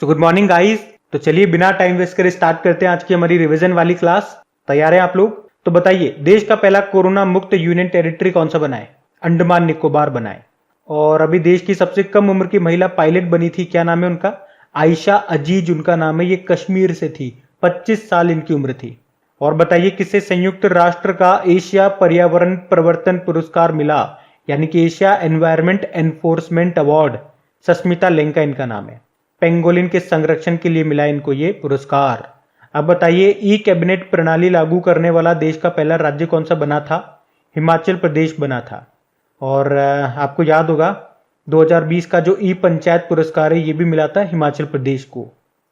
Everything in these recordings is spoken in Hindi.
Good morning guys. तो चलिए बिना टाइम वेस्ट करे स्टार्ट करते हैं आज की हमारी रिवीजन वाली क्लास। तैयार हैं आप लोग? तो बताइए, देश का पहला कोरोना मुक्त यूनियन टेरिटरी कौन सा बना है? अंडमान निकोबार बना है। और अभी देश की सबसे कम उम्र की महिला पायलट बनी थी, क्या नाम है उनका? आयशा अजीज उनका नाम है। ये कश्मीर से थी, 25 साल इनकी उम्र थी। और बताइए किसे संयुक्त राष्ट्र का एशिया पर्यावरण प्रवर्तन पुरस्कार मिला, यानी कि Asia environment enforcement award? Sasmita Lenka इनका नाम है। पेंगोलिन के संरक्षण के लिए मिला इनको ये पुरस्कार। अब बताइए, ई कैबिनेट प्रणाली लागू करने वाला देश का पहला राज्य कौन सा बना था? हिमाचल प्रदेश बना था। और आपको याद होगा 2020 का जो ई पंचायत पुरस्कार है ये भी मिला था हिमाचल प्रदेश को,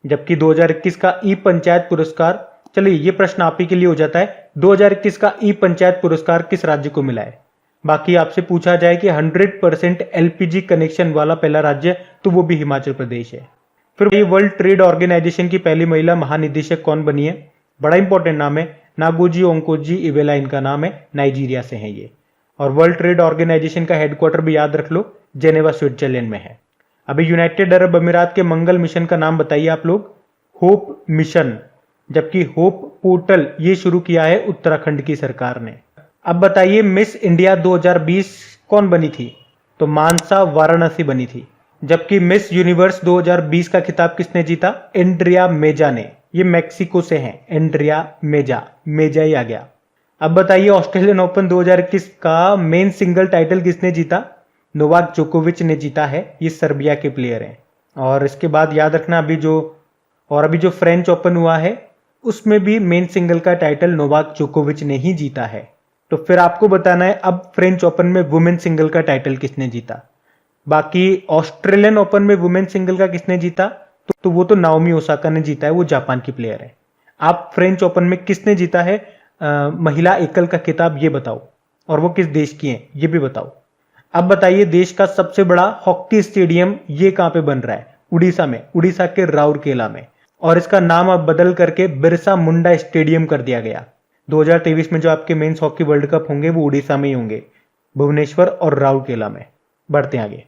जबकि 2021 का ई पंचायत पुरस्कार, चलिए ये प्रश्न आप ही के लिए हो जाता है, 2021 का ई पंचायत पुरस्कार किस राज्य को मिला है? बाकी आपसे पूछा जाए कि 100% एलपीजी कनेक्शन वाला पहला राज्य, तो वो भी हिमाचल प्रदेश है। फिर ये वर्ल्ड ट्रेड ऑर्गेनाइजेशन की पहली महिला महानिदेशक कौन बनी है? बड़ा इंपॉर्टेंट नाम है, नागोजी ओंकोजी इवेला इनका नाम है, नाइजीरिया से है ये। और वर्ल्ड ट्रेड ऑर्गेनाइजेशन का हेडक्वार्टर भी याद रख लो, जेनेवा स्विट्जरलैंड में है। अभी यूनाइटेड अरब अमीरात के मंगल मिशन का नाम बताइए आप लोग। होप मिशन, जबकि होप पोर्टल ये शुरू किया है उत्तराखंड की सरकार ने। अब बताइए, मिस इंडिया 2020 कौन बनी थी? तो मानसा वाराणसी बनी थी। जबकि मिस यूनिवर्स 2020 का खिताब किसने जीता? एंड्रिया मेजा ने। ये मैक्सिको से हैं, एंड्रिया मेजा, मेजा ही आ गया। अब बताइए, ऑस्ट्रेलियन ओपन 2021 का मेन सिंगल टाइटल किसने जीता? नोवाक जोकोविच ने जीता है, ये सर्बिया के प्लेयर हैं। और इसके बाद याद रखना, अभी जो फ्रेंच ओपन हुआ है उसमें भी मेन सिंगल का टाइटल नोवाक जोकोविच ने ही जीता है। तो फिर आपको बताना है अब फ्रेंच ओपन में वुमेन सिंगल का टाइटल किसने जीता। बाकी ऑस्ट्रेलियन ओपन में वुमेन सिंगल का किसने जीता? तो वो तो नाओमी ओसाका ने जीता है, वो जापान की प्लेयर है। आप फ्रेंच ओपन में किसने जीता है महिला एकल का खिताब, ये बताओ। और वो किस देश की है ये भी बताओ। अब बताइए, देश का सबसे बड़ा हॉकी स्टेडियम ये कहां पे बन रहा है? उड़ीसा में, उड़ीसा के राउरकेला में। और इसका नाम अब बदल करके बिरसा मुंडा स्टेडियम कर दिया गया। 2023 में जो आपके मेंस हॉकी वर्ल्ड कप होंगे वो उड़ीसा में ही होंगे, भुवनेश्वर और राउरकेला में। बढ़ते हैं आगे।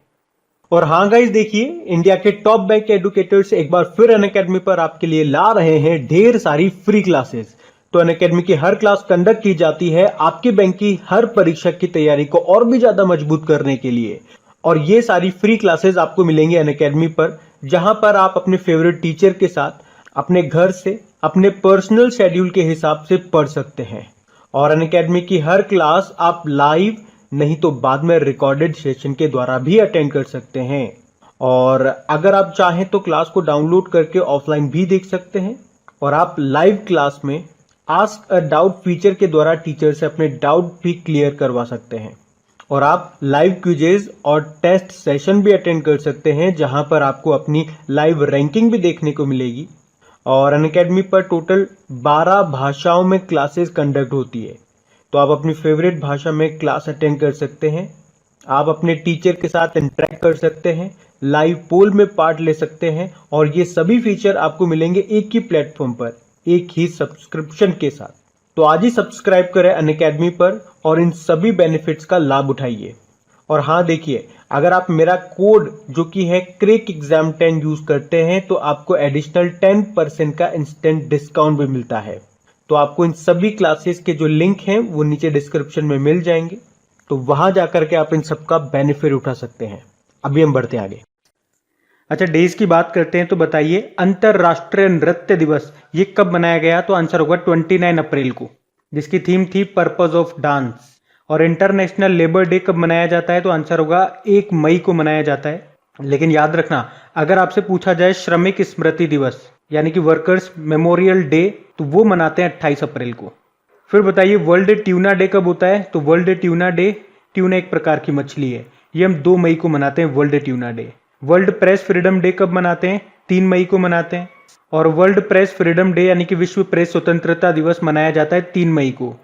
और हाँ गाइस, देखिए इंडिया के टॉप बैंक एडुकेटर्स एक बार फिर अनअकैडमी पर आपके लिए ला रहे हैं ढेर सारी फ्री क्लासेस। तो अनअकैडमी की हर क्लास कंडक्ट की जाती है आपके बैंक की हर परीक्षा की तैयारी को और भी ज्यादा मजबूत करने के लिए। और ये सारी फ्री क्लासेस आपको मिलेंगे अनअकैडमी पर, जहां पर आप अपने फेवरेट टीचर के साथ अपने घर से अपने पर्सनल शेड्यूल के हिसाब से पढ़ सकते हैं। और अनअकैडमी की हर क्लास आप लाइव नहीं तो बाद में रिकॉर्डेड सेशन के द्वारा भी अटेंड कर सकते हैं। और अगर आप चाहें तो क्लास को डाउनलोड करके ऑफलाइन भी देख सकते हैं। और आप लाइव क्लास में आस्क अ डाउट फीचर के द्वारा टीचर से अपने डाउट भी क्लियर करवा सकते हैं। और आप लाइव क्विजेज और टेस्ट सेशन भी अटेंड कर सकते हैं, जहां पर आपको अपनी लाइव रैंकिंग भी देखने को मिलेगी। और अनअकैडमी पर टोटल 12 भाषाओं में क्लासेस कंडक्ट होती है, तो आप अपनी फेवरेट भाषा में क्लास अटेंड कर सकते हैं। आप अपने टीचर के साथ इंटरेक्ट कर सकते हैं, लाइव पोल में पार्ट ले सकते हैं। और ये सभी फीचर आपको मिलेंगे एक ही प्लेटफॉर्म पर, एक ही सब्सक्रिप्शन के साथ। तो आज ही सब्सक्राइब करें अनअकैडमी पर और इन सभी बेनिफिट्स का लाभ उठाइए। और हाँ देखिए, अगर आप मेरा कोड जो कि है क्रेक एग्जाम 10 यूज करते हैं तो आपको एडिशनल 10% का इंस्टेंट डिस्काउंट भी मिलता है। तो आपको इन सभी क्लासेस के जो लिंक हैं वो नीचे डिस्क्रिप्शन में मिल जाएंगे, तो वहां जाकर के आप इन सबका बेनिफिट उठा सकते हैं। अभी हम बढ़ते हैं आगे। अच्छा, डेज की बात करते हैं। तो बताइए, अंतरराष्ट्रीय नृत्य दिवस ये कब मनाया गया? तो आंसर होगा 29 अप्रैल को, जिसकी थीम थी पर्पज ऑफ डांस। और इंटरनेशनल लेबर डे कब मनाया जाता है? तो आंसर होगा 1 मई को मनाया जाता है। लेकिन याद रखना, अगर आपसे पूछा जाए श्रमिक स्मृति दिवस यानी कि वर्कर्स मेमोरियल डे, तो वो मनाते हैं 28 अप्रैल को। फिर बताइए, वर्ल्ड ट्यूना डे कब होता है? तो वर्ल्ड ट्यूना डे, ट्यूना एक प्रकार की मछली है, ये हम 2 मई को मनाते हैं world tuna day. World press freedom day कब मनाते हैं? 3 मई को मनाते हैं। और वर्ल्ड प्रेस फ्रीडम डे यानी कि विश्व प्रेस स्वतंत्रता दिवस मनाया जाता है 3 मई को।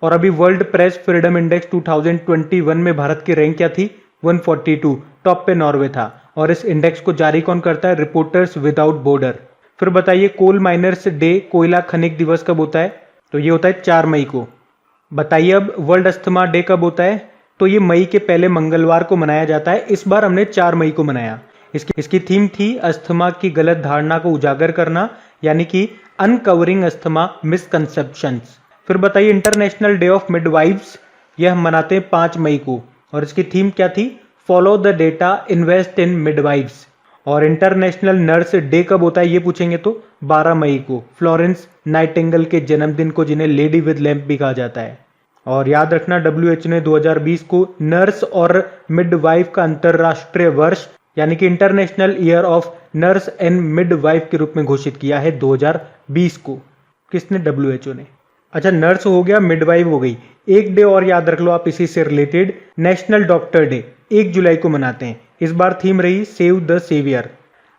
और अभी वर्ल्ड प्रेस फ्रीडम इंडेक्स 2021 में भारत की रैंक क्या थी? 142, टॉप पे नॉर्वे था। और इस इंडेक्स को जारी कौन करता है? Reporters without border. फिर बताइए, कोल माइनर्स डे, कोयला खनिक दिवस कब होता है? तो ये होता है 4 मई को। बताइए अब वर्ल्ड अस्थमा डे कब होता है? तो ये मई के पहले मंगलवार को मनाया जाता है। इस बार हमने 4 मई को मनाया। इसकी थीम थी अस्थमा की गलत धारणा को उजागर करना, यानी कि अनकवरिंग अस्थमा मिसकंसेप्शंस। फिर बताइए इंटरनेशनल डे ऑफ मिडवाइफ्स, यह हम मनाते हैं 5 मई को, और इसकी थीम क्या थी? Follow the data, invest in midwives. और इंटरनेशनल नर्स डे कब होता है ये पूछेंगे तो 12 मई को, फ्लोरेंस नाइटिंगेल के जन्मदिन को, जिन्हें लेडी विद लैम्प भी कहा जाता है। और याद रखना WHO ने 2020 को नर्स और मिडवाइफ का अंतरराष्ट्रीय वर्ष यानी कि international year of nurse and midwife के रूप में घोषित किया है 2020 को। किसने? WHO ने। अच्छा, नर्स हो गया, मिडवाइफ हो गई। एक डे और याद रख लो आप इसी से रिलेटेड, नेशनल डॉक्टर डे 1 जुलाई को मनाते हैं। इस बार थीम रही save the saviour.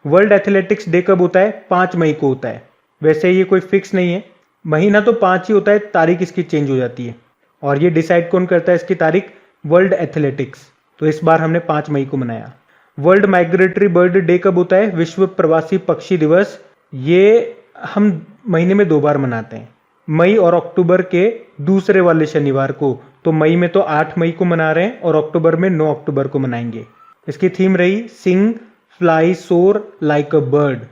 World athletics day कब होता है? 5 मई को होता है। वैसे ये कोई फिक्स नहीं है, महीना तो 5 ही होता है, तारीख इसकी चेंज हो जाती है। और ये डिसाइड कौन करता है इसकी तारीख? World athletics. तो इस बार हमने 5 मई को मनाया। वर्ल्ड माइग्रेटरी बर्ड डे कब होता है? विश्व प्रवासी पक्षी दिवस। ये हम महीने में 2 बार मनाते हैं, मई और अक्टूबर के दूसरे वाले शनिवार को। तो मई में तो 8 मई को मना रहे हैं और अक्टूबर में 9 अक्टूबर को मनाएंगे। इसकी थीम रही सिंग फ्लाई सोर लाइक अ बर्ड।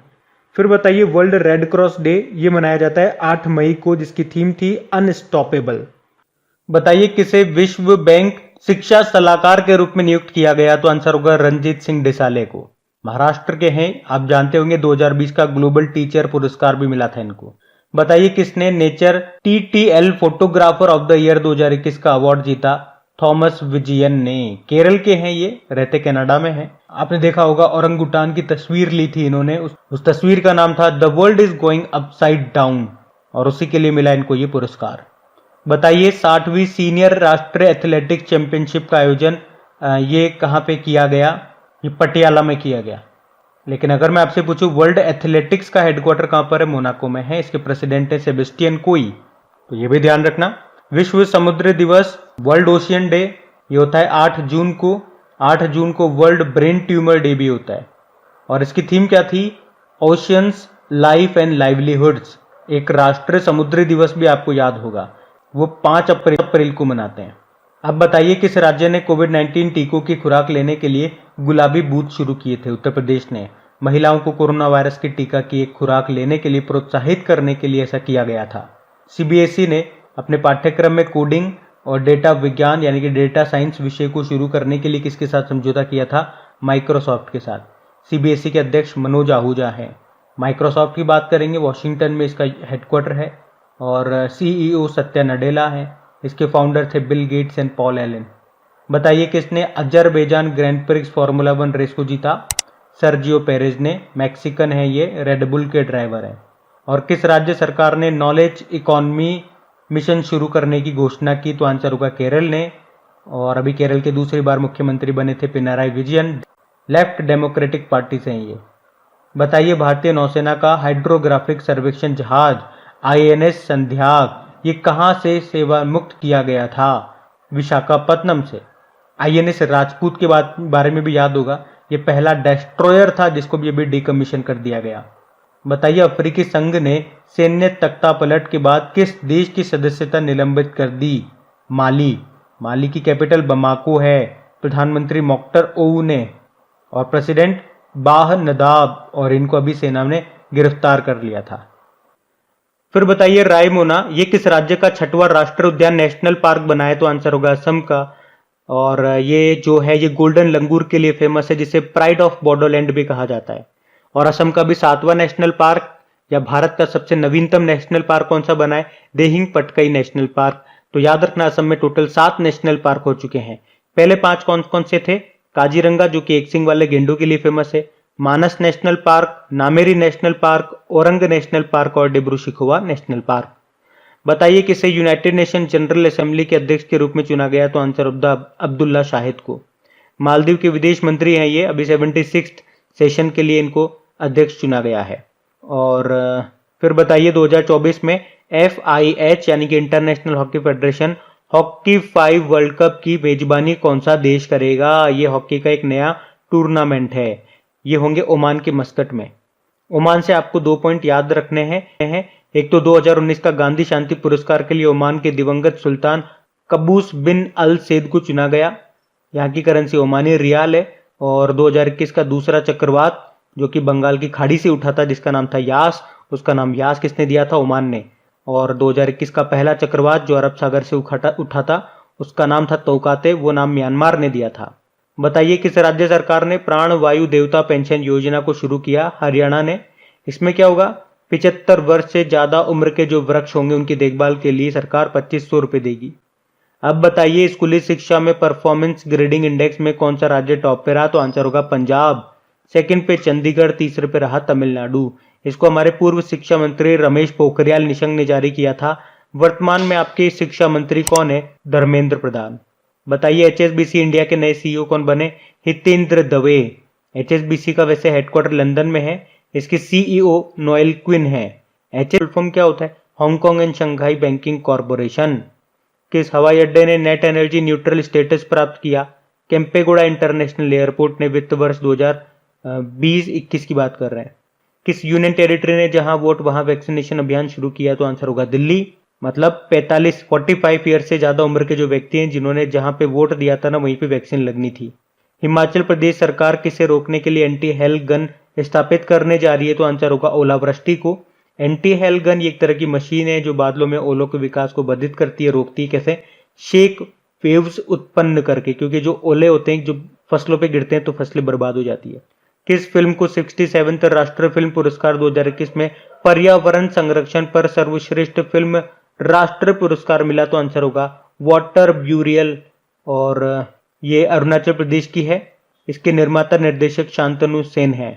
फिर बताइए वर्ल्ड रेड क्रॉस डे, ये मनाया जाता है 8 मई को, जिसकी थीम थी अनस्टॉपेबल। बताइए किसे विश्व बैंक शिक्षा सलाहकार के रूप में नियुक्त किया गया? तो आंसर होगा रंजीत सिंह डिसाले को। महाराष्ट्र के हैं, आप जानते होंगे 2020 का ग्लोबल टीचर पुरस्कार भी मिला था इनको। बताइए किसने nature TTL photographer of the year 2021 का अवार्ड जीता? थॉमस विजयन ने। केरल के हैं, ये रहते कनाडा में हैं। आपने देखा होगा औरंगुटान की तस्वीर ली थी इन्होंने, उस तस्वीर का नाम था the world is going upside down, और उसी के लिए मिला इनको ये पुरस्कार। बताइए 60वीं सीनियर राष्ट्रीय एथलेटिक्स चैंपियनशिप का आयोजन ये कहाँ पे किया गया? ये पटियाला में किया गया। लेकिन अगर मैं आपसे पूछूं वर्ल्ड एथलेटिक्स का हेडक्वार्टर कहां पर है? मोनाको में है। इसके प्रेसिडेंट है सेबेस्टियन कोई। तो ये भी ध्यान रखना। विश्व समुद्र दिवस, वर्ल्ड ओशियन डे, ये होता है 8 जून को। 8 जून को वर्ल्ड ब्रेन ट्यूमर डे भी होता है। और इसकी थीम क्या थी? Oceans life and livelihoods. एक राष्ट्रीय समुद्री दिवस भी आपको याद होगा, वो 5 अप्रैल को मनाते हैं। अब बताइए किस राज्य ने कोविड-19 टीकों की खुराक लेने के लिए गुलाबी बूथ शुरू किए थे? उत्तर प्रदेश ने। महिलाओं को कोरोना वायरस के टीका की एक खुराक लेने के लिए प्रोत्साहित करने के लिए ऐसा किया गया था। CBSE ने अपने पाठ्यक्रम में कोडिंग और डेटा विज्ञान यानी कि डेटा साइंस विषय को शुरू करने के लिए किसके साथ समझौता किया था? माइक्रोसॉफ्ट के साथ। CBSE के अध्यक्ष मनोज आहूजा हैं। माइक्रोसॉफ्ट की बात करेंगे, वॉशिंगटन में इसका हेडक्वार्टर है, और CEO सत्या नडेला है। इसके फाउंडर थे Bill Gates and Paul Allen. बताइए किसने Azerbaijan Grand Prix formula 1 race को जीता? सर्जियो पेरेज ने। मैक्सिकन है ये, रेडबुल के ड्राइवर हैं। और किस राज्य सरकार ने नॉलेज इकोनॉमी मिशन शुरू करने की घोषणा की? तो आंसर होगा केरल ने। और अभी केरल के दूसरी बार मुख्यमंत्री बने थे Pinarayi Vijayan, left democratic party से हैं ये। बताइए भारतीय नौसेना का हाइड्रोग्राफिक सर्वेक्षण जहाज INS संध्याक ये कहां से सेवा मुक्त किया गया था? विशाखापत्तनम से। INS राजपूत के बारे में भी याद होगा, ये पहला डेस्ट्रॉयर था जिसको भी अभी डिकमीशन कर दिया गया। बताइए अफ्रीकी संघ ने सैन्य तख्तापलट के बाद किस देश की सदस्यता निलंबित कर दी? माली। माली की कैपिटल बमाको है। प्रधानमंत्री मोख्तर ओऊ ने और प्रेसिडेंट बाह नदाब, और इनको अभी सेना ने गिरफ्तार कर लिया था। फिर बताइए रायमोना ये किस राज्य का 6वां राष्ट्रीय उद्यान नेशनल पार्क बना है? तो आंसर होगा असम का। और ये जो है ये गोल्डन लंगूर के लिए फेमस है, जिसे प्राइड ऑफ बॉडोलैंड भी कहा जाता है। और असम का भी 7वां नेशनल पार्क या भारत का सबसे नवीनतम नेशनल पार्क कौन सा बना है? Dehing Patkai national park. तो याद रखना असम में टोटल 7 नेशनल पार्क हो चुके हैं। पहले 5 कौन कौन से थे? काजीरंगा जो कि एक सिंग वाले गेंडों के लिए फेमस है, Manas national park, Nameri national park, Orang national park और डिब्रू शिखोवा नेशनल पार्क। बताइए किसे यूनाइटेड नेशन जनरल असेंबली के अध्यक्ष के रूप में चुना गया? तो आंसर अब्दुल्ला शाहिद को। मालदीव के विदेश मंत्री हैं ये, अभी 76 सेशन के लिए इनको अध्यक्ष चुना गया है। और फिर बताइए 2024 में FIH यानी कि international hockey federation hockey 5 world cup की मेजबानी कौन सा देश करेगा? ये हॉकी का एक नया टूर्नामेंट है, ये होंगे ओमान के मस्कट में। ओमान से आपको 2 पॉइंट याद रखने हैं। एक तो 2019 का गांधी शांति पुरस्कार के लिए ओमान के दिवंगत सुल्तान कबूस बिन अल सैद को चुना गया। यहाँ की करेंसी ओमानी रियाल है। और 2021 का दूसरा चक्रवात जो कि बंगाल की खाड़ी से उठा था जिसका नाम था यास, उसका नाम यास किसने दिया था? ओमान ने। और 2021 का पहला चक्रवात जो अरब सागर से उठा था उसका नाम था तौकाते, वो नाम म्यांमार ने दिया था। बताइए किस राज्य सरकार ने प्राण वायु देवता पेंशन योजना को शुरू किया? हरियाणा ने। इसमें क्या होगा? 75 वर्ष से ज्यादा उम्र के जो वृक्ष होंगे उनकी देखभाल के लिए सरकार 2500 रुपए देगी। अब बताइए स्कूली शिक्षा में परफॉर्मेंस ग्रेडिंग इंडेक्स में कौन सा राज्य टॉप पे रहा? तो आंसर होगा पंजाब। सेकंड पे चंडीगढ़, तीसरे पे रहा तमिलनाडु। इसको हमारे पूर्व शिक्षा मंत्री रमेश पोखरियाल निशंक ने जारी किया था। वर्तमान में आपके शिक्षा मंत्री कौन है? धर्मेंद्र प्रधान। बताइए एचएसबीसी इंडिया के नए सीईओ कौन बने? हितेंद्र दवे। एचएसबीसी का वैसे हेडक्वार्टर लंदन में है, इसके सीईओ नोएल क्विन है। एचएस फॉर्म क्या होता है? Hong Kong and Shanghai banking corporation. किस हवाई अड्डे ने नेट एनर्जी न्यूट्रल स्टेटस प्राप्त किया? केम्पेगौड़ा इंटरनेशनल एयरपोर्ट ने वित्त वर्ष 2020-21 की बात कर रहे हैं। किस यूनियन टेरिटरी ने जहां वोट वहां वैक्सीनेशन अभियान शुरू किया? तो आंसर होगा दिल्ली। मतलब 45 ईयर से ज्यादा उम्र के जो व्यक्ति हैं जिन्होंने जहां पे वोट दिया था ना वहीं पे वैक्सीन लगनी थी। हिमाचल प्रदेश सरकार किसे रोकने के लिए एंटी हेल गन स्थापित करने जा रही है? तो आंसर होगा ओलावृष्टि को। एंटी हेल गन एक तरह की मशीन है जो बादलों में ओलों के विकास को बाधित करती है, रोकती है। कैसे? शेक वेव्स उत्पन्न करके, क्योंकि जो ओले होते हैं जो फसलों पे गिरते हैं तो फसलें बर्बाद हो जाती है। किस फिल्म को 67th राष्ट्रीय फिल्म पुरस्कार 2021 में पर्यावरण संरक्षण पर सर्वश्रेष्ठ फिल्म राष्ट्रीय पुरस्कार मिला? तो आंसर होगा वाटर ब्यूरियल, और ये अरुणाचल प्रदेश की है। इसके निर्माता निर्देशक शांतनु सेन है।